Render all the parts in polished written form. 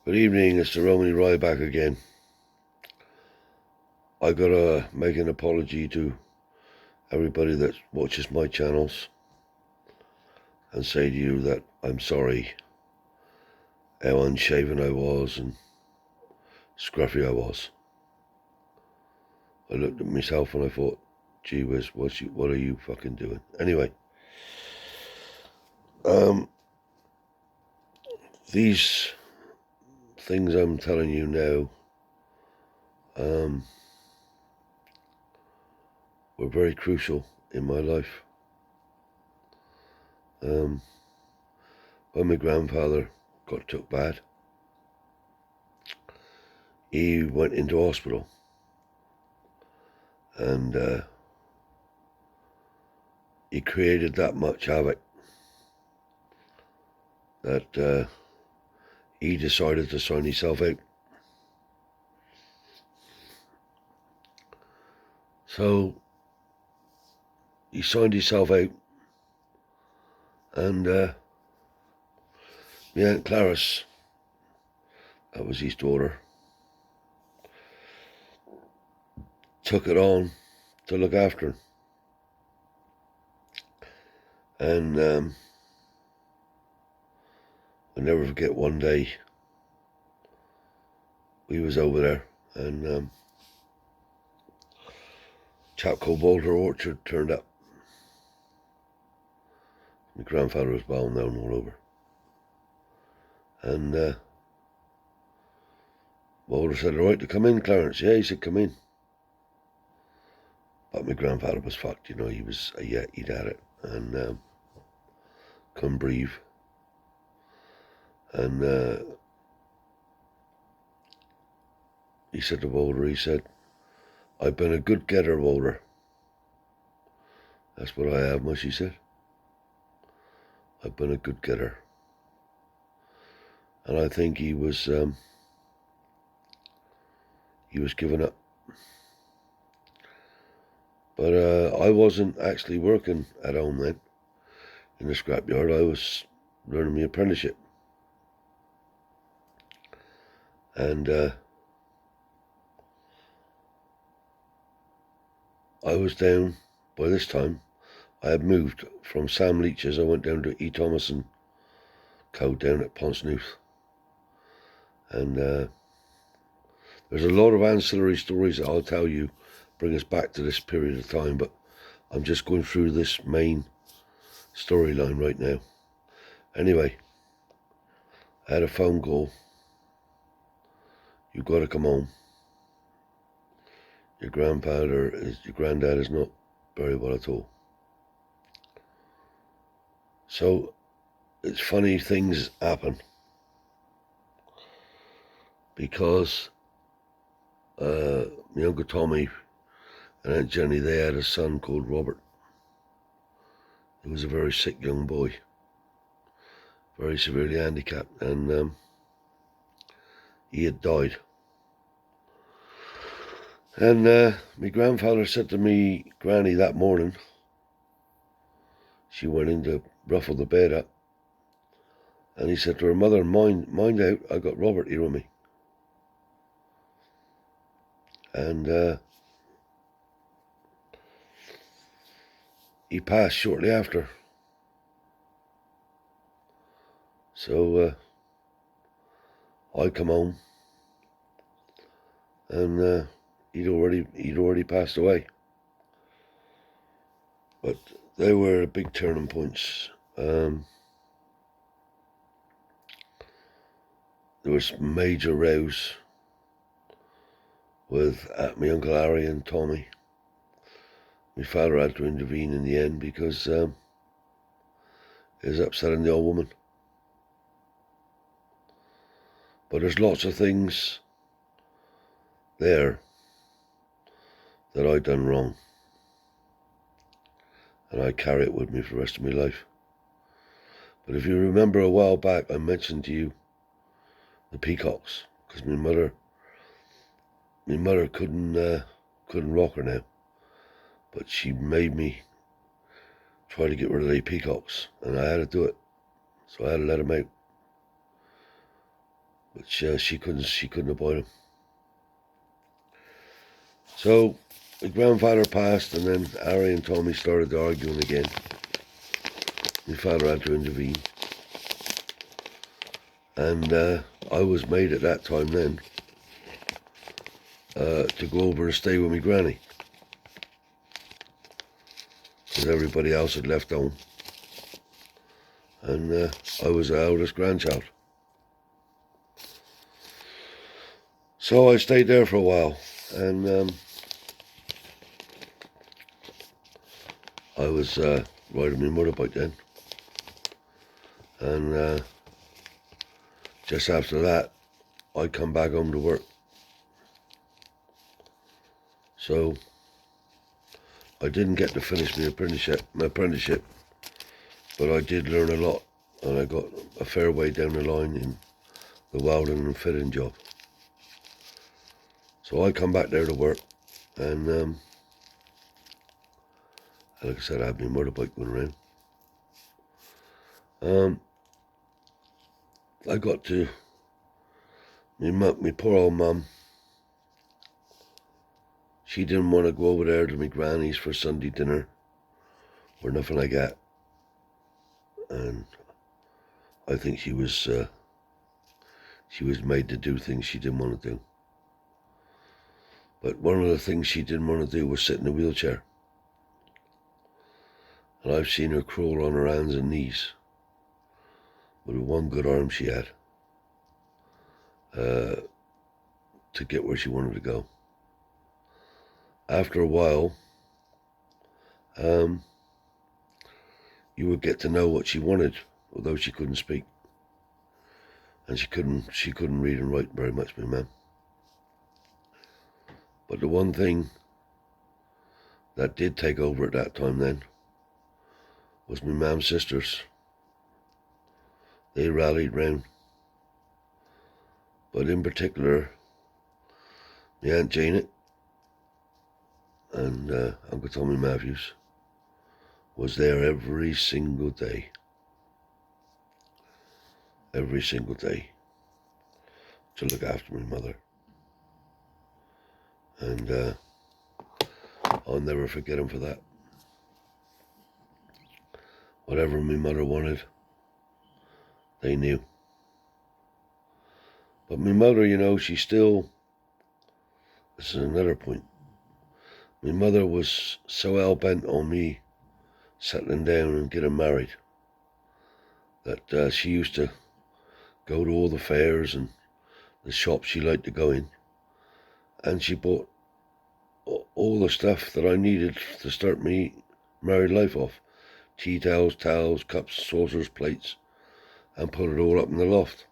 Good evening, it's the Romany Rye back again. I gotta make an apology to everybody that watches my channels and say to you that I'm sorry how unshaven I was and scruffy I was. I looked at myself and I thought, gee whiz, what are you fucking doing? Anyway, these things I'm telling you now were very crucial in my life. When my grandfather got took bad, he went into hospital and he created that much havoc that he decided to sign himself out. So he signed himself out, and my Aunt Clarice, that was his daughter, took it on to look after him. And I'll never forget one day we was over there and a chap called Walter Orchard turned up. My grandfather was well known all over. And Walter said, all right to come in, Clarence? Yeah, he said, come in. But my grandfather was fucked, you know, he was, yeah, he'd had it and couldn't breathe. And he said to Walter, he said, I've been a good getter, Walter. That's what I have, much, he said. I've been a good getter. And I think he was giving up. But I wasn't actually working at home then, in the scrapyard. I was learning my apprenticeship. And I was down, by this time, I had moved from Sam Leach's. I went down to E. Thomas and Co. down at Pontsnooth. And there's a lot of ancillary stories that I'll tell you, bring us back to this period of time, but I'm just going through this main storyline right now. Anyway, I had a phone call. You've got to come home. Your granddad is not very well at all. So it's funny things happen because my Uncle Tommy and Aunt Jenny, they had a son called Robert. He was a very sick young boy, very severely handicapped, and he had died. And my grandfather said to me, Granny, that morning, she went in to ruffle the bed up, and he said to her, Mother, mind out, I got Robert here with me. And he passed shortly after. So I come home, and he'd already passed away. But they were big turning points. There was major rows with my Uncle Harry and Tommy. My father had to intervene in the end because he was upsetting the old woman. But there's lots of things there that I done wrong, and I carry it with me for the rest of my life. But if you remember a while back, I mentioned to you the peacocks, because my mother couldn't rock her now, but she made me try to get rid of the peacocks, and I had to do it, so I had to let them out. but she couldn't avoid him. So my grandfather passed, and then Harry and Tommy started arguing again. My father had to intervene, and I was made at that time then to go over and stay with my granny, because everybody else had left home, and I was the eldest grandchild. So I stayed there for a while, and I was riding my motorbike then, and just after that I come back home to work. So I didn't get to finish my apprenticeship, but I did learn a lot, and I got a fair way down the line in the welding and fitting job. So I come back there to work, and like I said, I had my motorbike going around. I got to my poor old mum. She didn't want to go over there to my granny's for Sunday dinner or nothing like that, and I think she was made to do things she didn't want to do. But one of the things she didn't want to do was sit in a wheelchair, and I've seen her crawl on her hands and knees with the one good arm she had to get where she wanted to go. After a while, you would get to know what she wanted, although she couldn't speak, and she couldn't read and write very much, my mum. But the one thing that did take over at that time then was my mum's sisters. They rallied round, but in particular my Aunt Janet and Uncle Tommy Matthews was there every single day to look after my mother. And I'll never forget him for that. Whatever my mother wanted, they knew. But my mother, she still, this is another point, my mother was so hell-bent on me settling down and getting married that she used to go to all the fairs and the shops she liked to go in, and she bought all the stuff that I needed to start me married life off. Tea towels, cups, saucers, plates, and put it all up in the loft.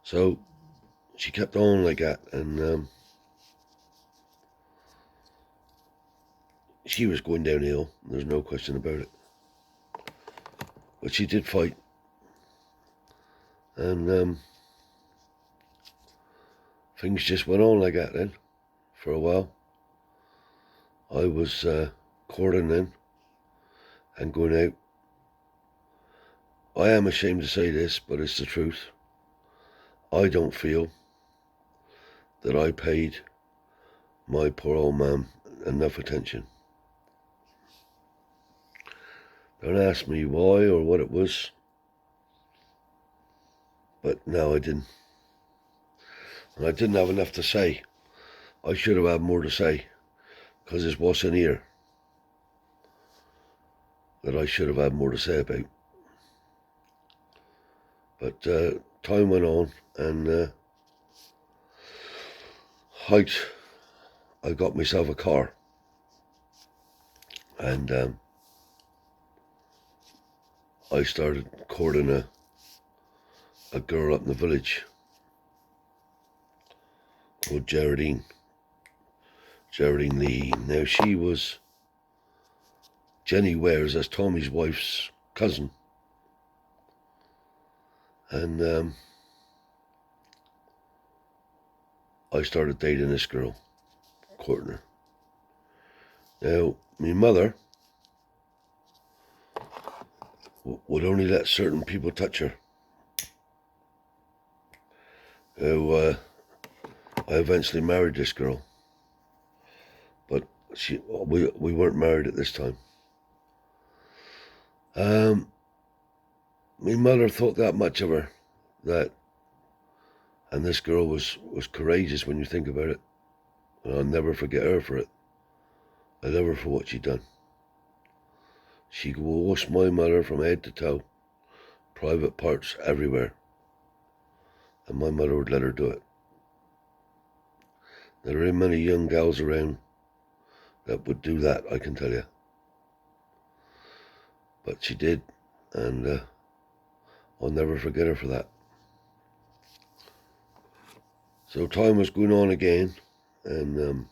So she kept on like that, and she was going downhill, there's no question about it. But she did fight, and things just went on like that then, for a while. I was courting then, and going out. I am ashamed to say this, but it's the truth. I don't feel that I paid my poor old mum enough attention. Don't ask me why or what it was, but no, I didn't. And I didn't have enough to say. I should have had more to say, because it's what's in here that I should have had more to say about. But time went on, and I got myself a car, and I started courting a girl up in the village called Geraldine Lee. Now, she was Jenny Wares, that's Tommy's wife's cousin, and I started dating this girl, courting her. Now, my mother would only let certain people touch her. who I eventually married this girl, but we weren't married at this time. My mother thought that much of her, and this girl was courageous when you think about it, and I'll never forget her for it. I love her for what she'd done. She could wash my mother from head to toe, private parts everywhere, and my mother would let her do it. There ain't many young gals around that would do that, I can tell you. But she did, and I'll never forget her for that. So time was going on again, and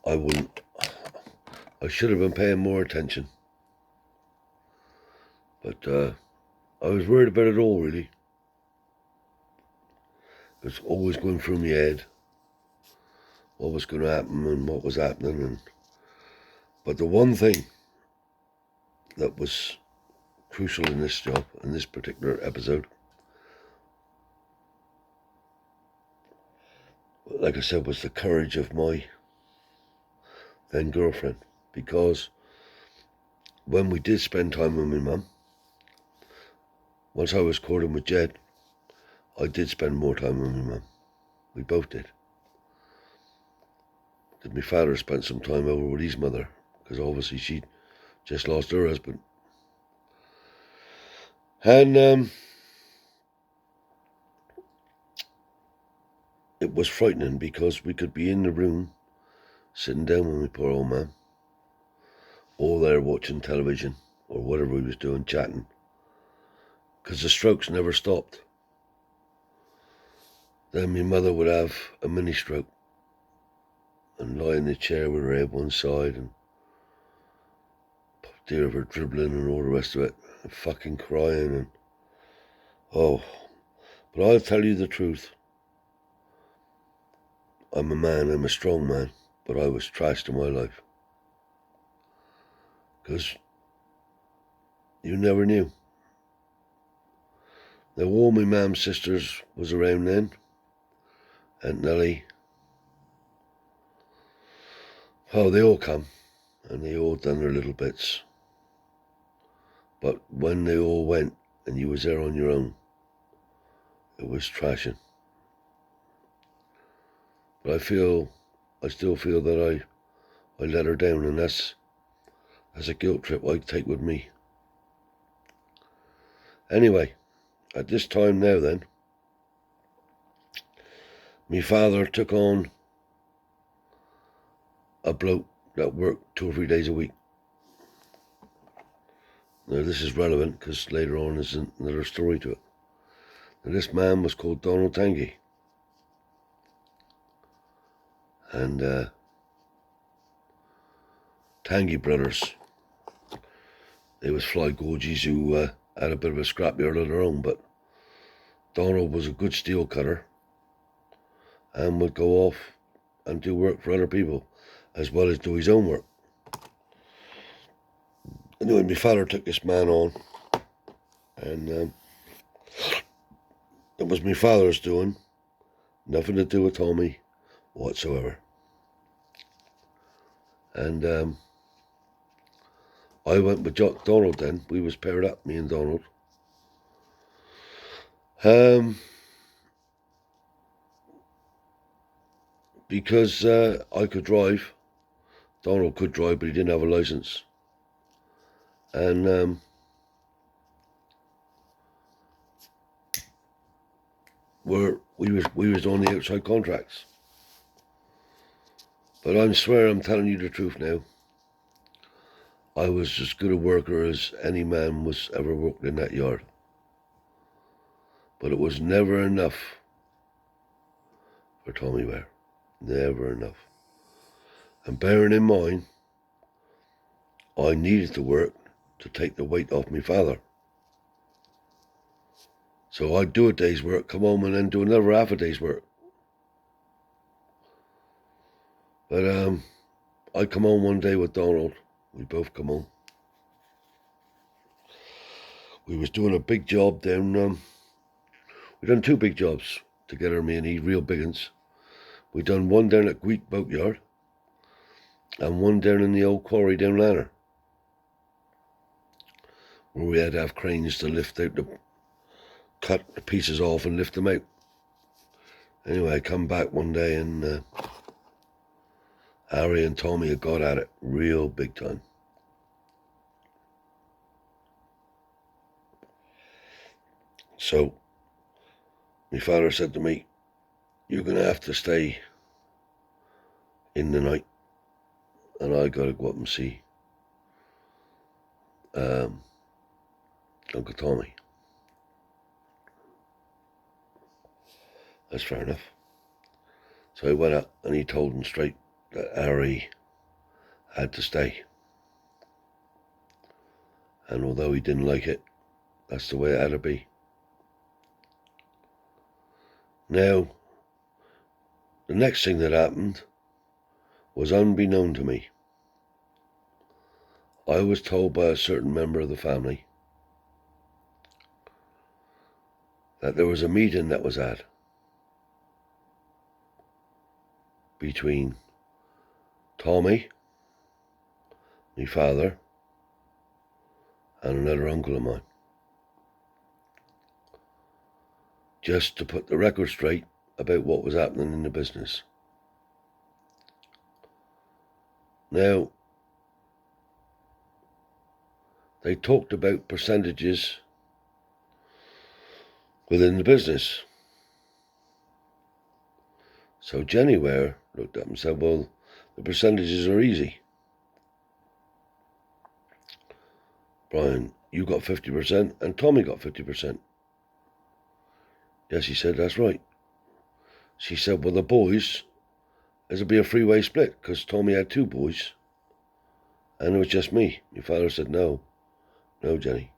I should have been paying more attention, but I was worried about it all, really. It was always going through my head what was going to happen and what was happening. But the one thing that was crucial in this job, in this particular episode, like I said, was the courage of my then girlfriend. Because when we did spend time with my mum, once I was courting with Jed, I did spend more time with my mum. We both did. My father spent some time over with his mother, because obviously she'd just lost her husband. And it was frightening, because we could be in the room, sitting down with my poor old man, all there watching television, or whatever he was doing, chatting, because the strokes never stopped. Then my mother would have a mini stroke and lie in the chair with her head one side and dear of her dribbling and all the rest of it, and fucking crying, and oh. But I'll tell you the truth. I'm a man, I'm a strong man, but I was trashed in my life. Because you never knew. Now all my mum's sisters was around then, Aunt Nellie. Oh, they all come, and they all done their little bits. But when they all went, and you was there on your own, it was trashing. But I still feel that I let her down, and that's a guilt trip I take with me. Anyway, at this time now then, my father took on a bloke that worked 2 or 3 days a week. Now this is relevant because later on there's another story to it. Now this man was called Donald Tangy. And Tangy brothers, they was fly gorgies who had a bit of a scrapyard of their own, but Donald was a good steel cutter and would go off and do work for other people as well as do his own work. Anyway, my father took this man on, and it was my father's doing, nothing to do with Tommy whatsoever. And I went with Donald then. We was paired up, me and Donald. Because I could drive. Donald could drive, but he didn't have a license. And we was on the outside contracts. But I swear I'm telling you the truth now. I was as good a worker as any man was ever worked in that yard. But it was never enough for Tommy Ware. Never enough. And bearing in mind, I needed to work to take the weight off my father. So I'd do a day's work, come home and then do another half a day's work. But I come home one day with Donald. We both come home. we was doing a big job down, we done 2 big jobs together, me and he, real big uns. We done one down at Gweek Boatyard and one down in the old quarry down Lanner, where we had to have cranes to lift out cut the pieces off and lift them out. Anyway, I come back one day and Harry and Tommy had got at it real big time. So my father said to me, "You're going to have to stay in the night and I got to go up and see Uncle Tommy." That's fair enough. So I went up and he told him straight that Harry had to stay. And although he didn't like it, that's the way it had to be. Now, the next thing that happened was unbeknown to me. I was told by a certain member of the family that there was a meeting that was had between Tommy, my father, and another uncle of mine, just to put the record straight about what was happening in the business. Now, they talked about percentages within the business. So Jenny Ware looked up and said, "Well, the percentages are easy. Brian, you got 50% and Tommy got 50%. Yes, he said, "That's right." She said, "Well, the boys, it'll be a three-way split because Tommy had 2 boys and it was just me." My father said, No, Jenny.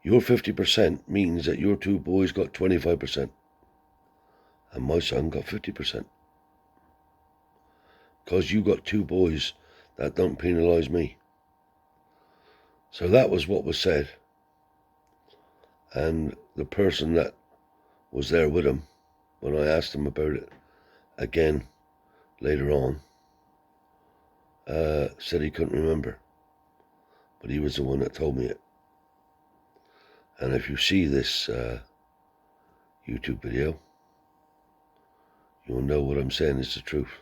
Your 50% means that your 2 boys got 25% and my son got 50%. Because you got 2 boys, that don't penalise me." So that was what was said. And the person that was there with him, when I asked him about it again later on, said he couldn't remember. But he was the one that told me it. And if you see this YouTube video, you'll know what I'm saying is the truth.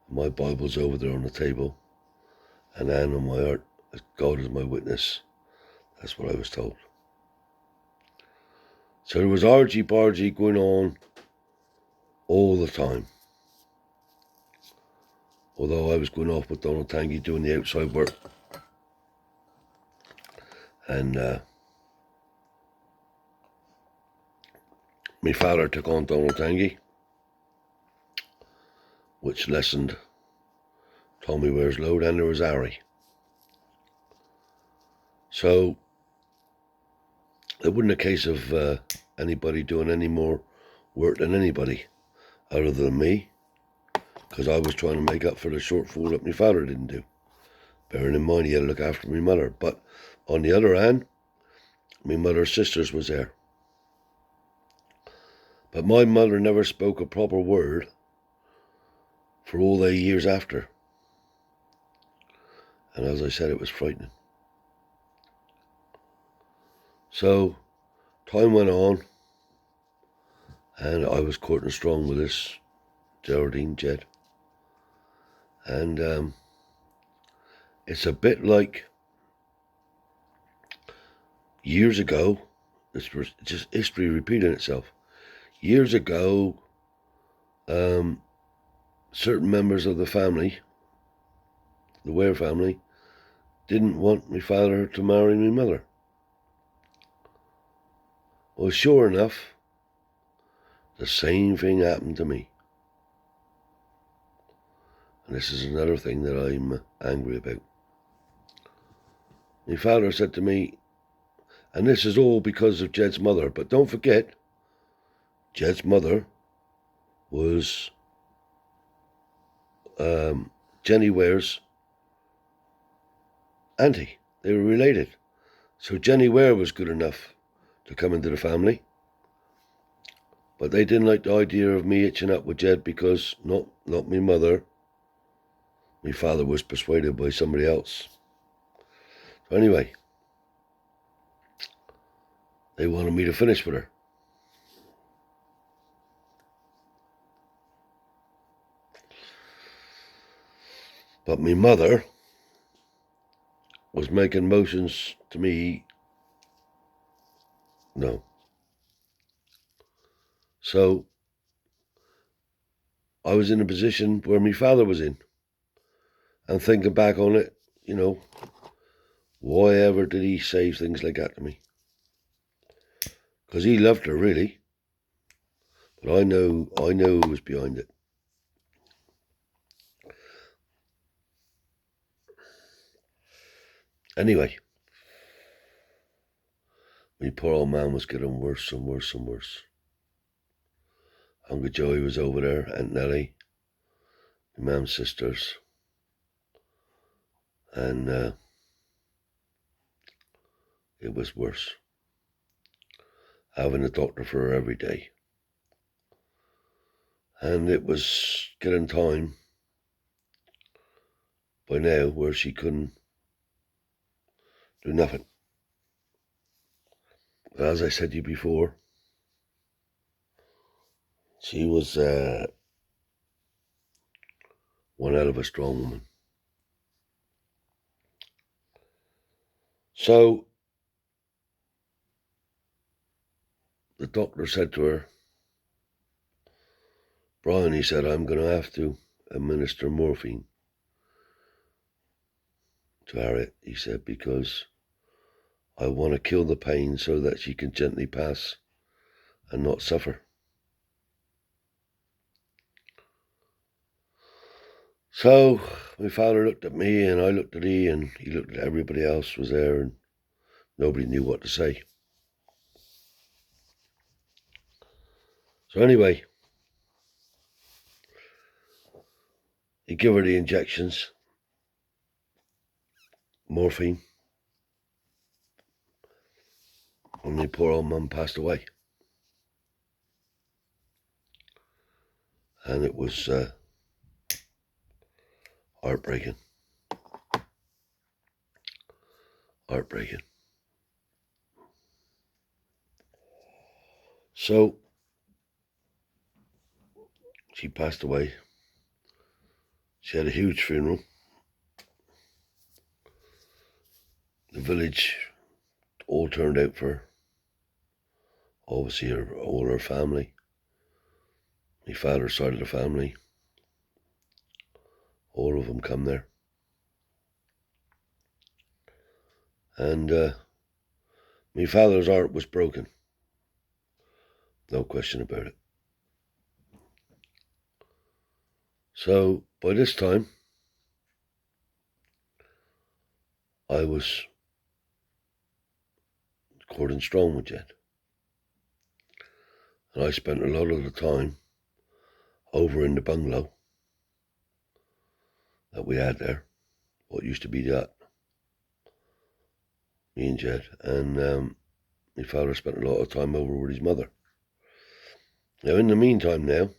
My Bible's over there on the table, and hand on my heart, as God is my witness. That's what I was told. So there was argy-bargy going on all the time. Although I was going off with Donald Tangy doing the outside work. And my father took on Donald Tangy, which lessened Tommy Ware's load, and there was Harry. So it wasn't a case of anybody doing any more work than anybody other than me, because I was trying to make up for the shortfall that my father didn't do. Bearing in mind he had to look after my mother. But on the other hand, my mother's sisters was there. But my mother never spoke a proper word for all the years after. And as I said, it was frightening. So time went on, and I was courting strong with this Geraldine Jed. And it's a bit like years ago, this was just history repeating itself. Years ago, certain members of the family, the Ware family, didn't want my father to marry my mother. Well, sure enough, the same thing happened to me. And this is another thing that I'm angry about. My father said to me, and this is all because of Jed's mother, but don't forget, Jed's mother was Jenny Ware's auntie. They were related. So Jenny Ware was good enough to come into the family, but they didn't like the idea of me hitching up with Jed because not my mother. My father was persuaded by somebody else. So anyway, they wanted me to finish with her. But my mother was making motions to me, no. So I was in a position where my father was in. And thinking back on it, why ever did he say things like that to me? Because he loved her, really. But I know who was behind it. Anyway, my poor old man was getting worse and worse and worse. Uncle Joey was over there, Aunt Nellie, my mum's sisters, and it was worse. Having a doctor for her every day. And it was getting time by now where she couldn't do nothing. But as I said to you before, she was one hell of a strong woman. So the doctor said to her, Brian, he said, I'm going to have to administer morphine to Harriet, he said, because I want to kill the pain so that she can gently pass and not suffer. So my father looked at me and I looked at he and he looked at everybody else was there and nobody knew what to say. So anyway, he gave her the injections, morphine, and my poor old mum passed away. And it was heartbreaking. Heartbreaking. So she passed away. She had a huge funeral. The village all turned out for her. Obviously all her family. My father's side of the family. All of them come there. And my father's heart was broken. No question about it. So by this time, I was courting strong with Jed. And I spent a lot of the time over in the bungalow that we had there. What used to be that. Me and Jed. And my father spent a lot of time over with his mother. Now in the meantime now,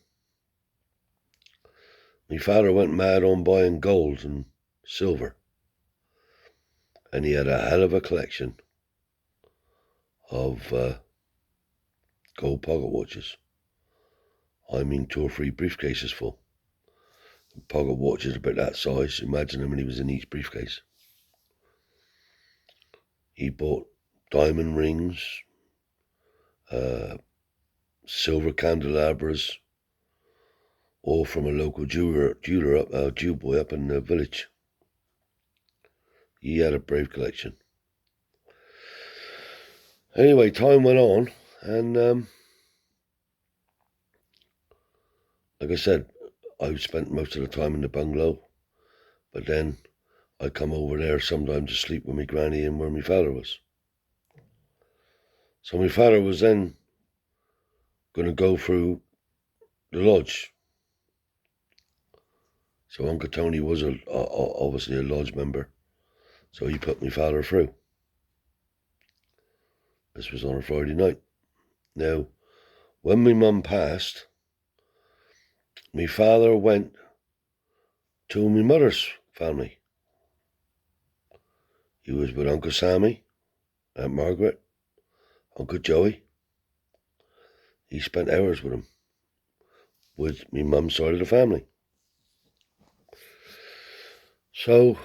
my father went mad on buying gold and silver. And he had a hell of a collection of gold pocket watches. I mean 2 or 3 briefcases full. Pocket watches about that size. Imagine how many was in each briefcase. He bought diamond rings, silver candelabras, all from a local jeweler up, Jew boy up in the village. He had a brave collection. Anyway, time went on, and like I said, I spent most of the time in the bungalow, but then I come over there sometimes to sleep with my granny and where my father was. So my father was then going to go through the lodge. So Uncle Tony was obviously a lodge member, so he put my father through. This was on a Friday night. Now, when my mum passed, my father went to my mother's family. He was with Uncle Sammy, Aunt Margaret, Uncle Joey. He spent hours with him, with my mum's side of the family. So,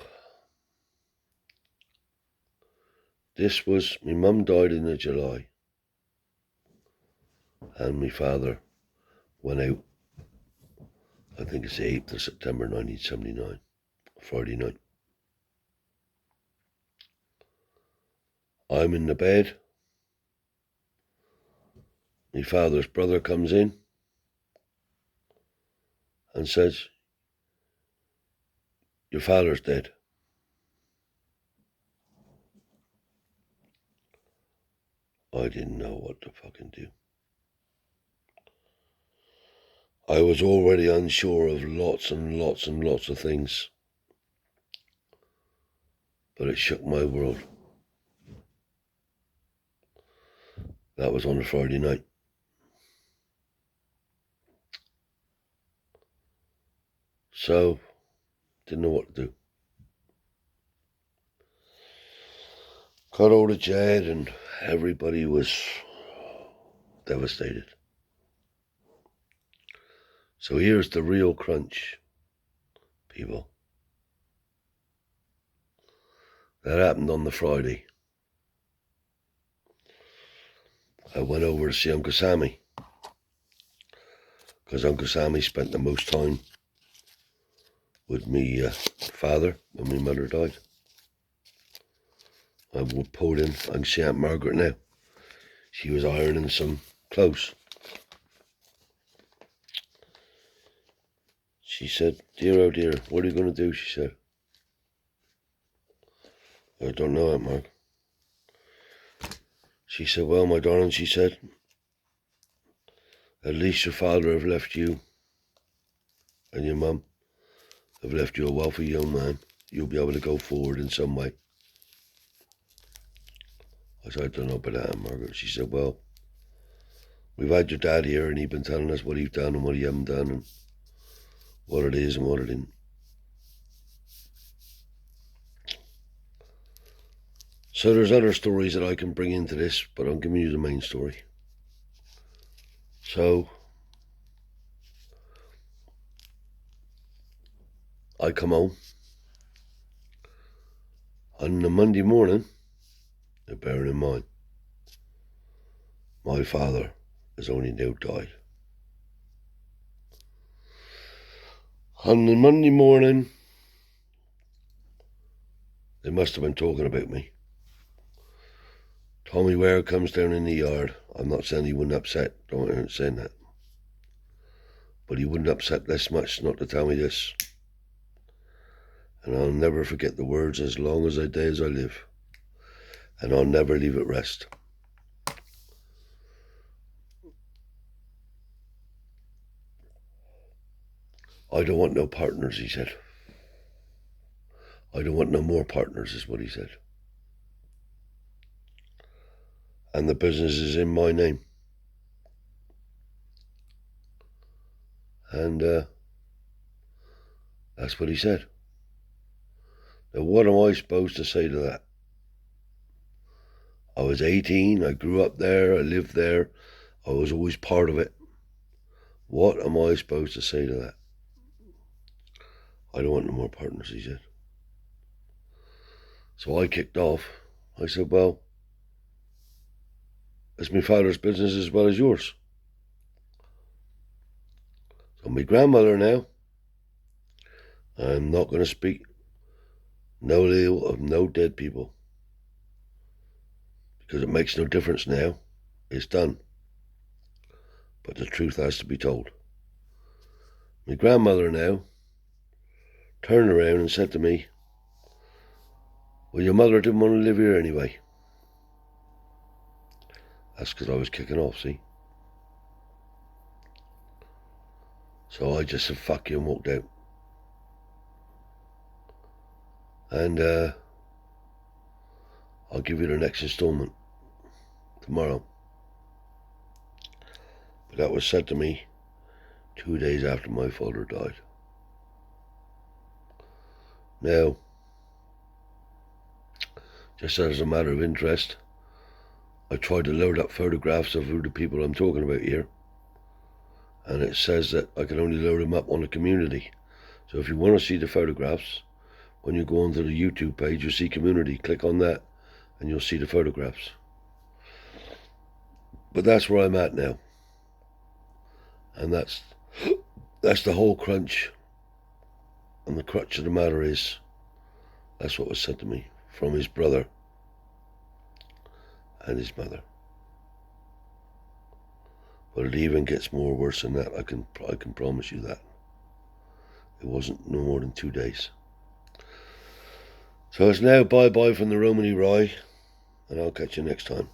this was, my mum died in July, and my father went out, I think it's the 8th of September 1979, Friday night. I'm in the bed. My father's brother comes in and says, "Your father's dead." I didn't know what to fucking do. I was already unsure of lots and lots and lots of things, but it shook my world. That was on a Friday night. So, didn't know what to do. Got hold of Jed and everybody was devastated. So here's the real crunch, people. That happened on the Friday. I went over to see Uncle Sammy, because Uncle Sammy spent the most time with me father when my mother died. I pulled in, I can see Aunt Margaret now. She was ironing some clothes. She said, "Dear, oh dear, what are you going to do?" She said. "I don't know, Aunt Mark." She said, "Well, my darling," she said, "at least your father have left you, and your mum have left you a wealthy young man. You'll be able to go forward in some way." I said, "I don't know about that, Aunt Margaret." She said, "Well, we've had your dad here and he's been telling us what he's done and what he haven't done and what it is and what it isn't. So there's other stories that I can bring into this, but I'm giving you the main story." So I come home on the Monday morning, bearing in mind, my father has only now died. On the Monday morning, they must have been talking about me. Tommy Ware comes down in the yard. I'm not saying he wouldn't upset, don't saying that. But he wouldn't upset this much not to tell me this. And I'll never forget the words as long as I live. And I'll never leave it rest. "I don't want no partners," he said. "I don't want no more partners," is what he said. "And the business is in my name." And that's what he said. Now, what am I supposed to say to that? I was 18, I grew up there, I lived there, I was always part of it. What am I supposed to say to that? "I don't want no more partners," he said. So I kicked off. I said, "Well, it's my father's business as well as yours. So my grandmother now, I'm not going to speak no ill of no dead people, because it makes no difference now. It's done. But the truth has to be told. My grandmother now turned around and said to me, "Well, your mother didn't want to live here anyway." That's because I was kicking off, see? So I just said, "Fuck you," and walked out. And I'll give you the next installment tomorrow. But that was said to me 2 days after my father died. Now, just as a matter of interest, I tried to load up photographs of who the people I'm talking about here, and it says that I can only load them up on the community. So if you want to see the photographs, when you go onto the YouTube page, you'll see community. Click on that and you'll see the photographs. But that's where I'm at now. And that's the whole crunch. And the crutch of the matter is, that's what was said to me from his brother and his mother. But it even gets more worse than that. I can promise you that. It wasn't no more than 2 days. So it's now bye-bye from the Romany Rye, and I'll catch you next time.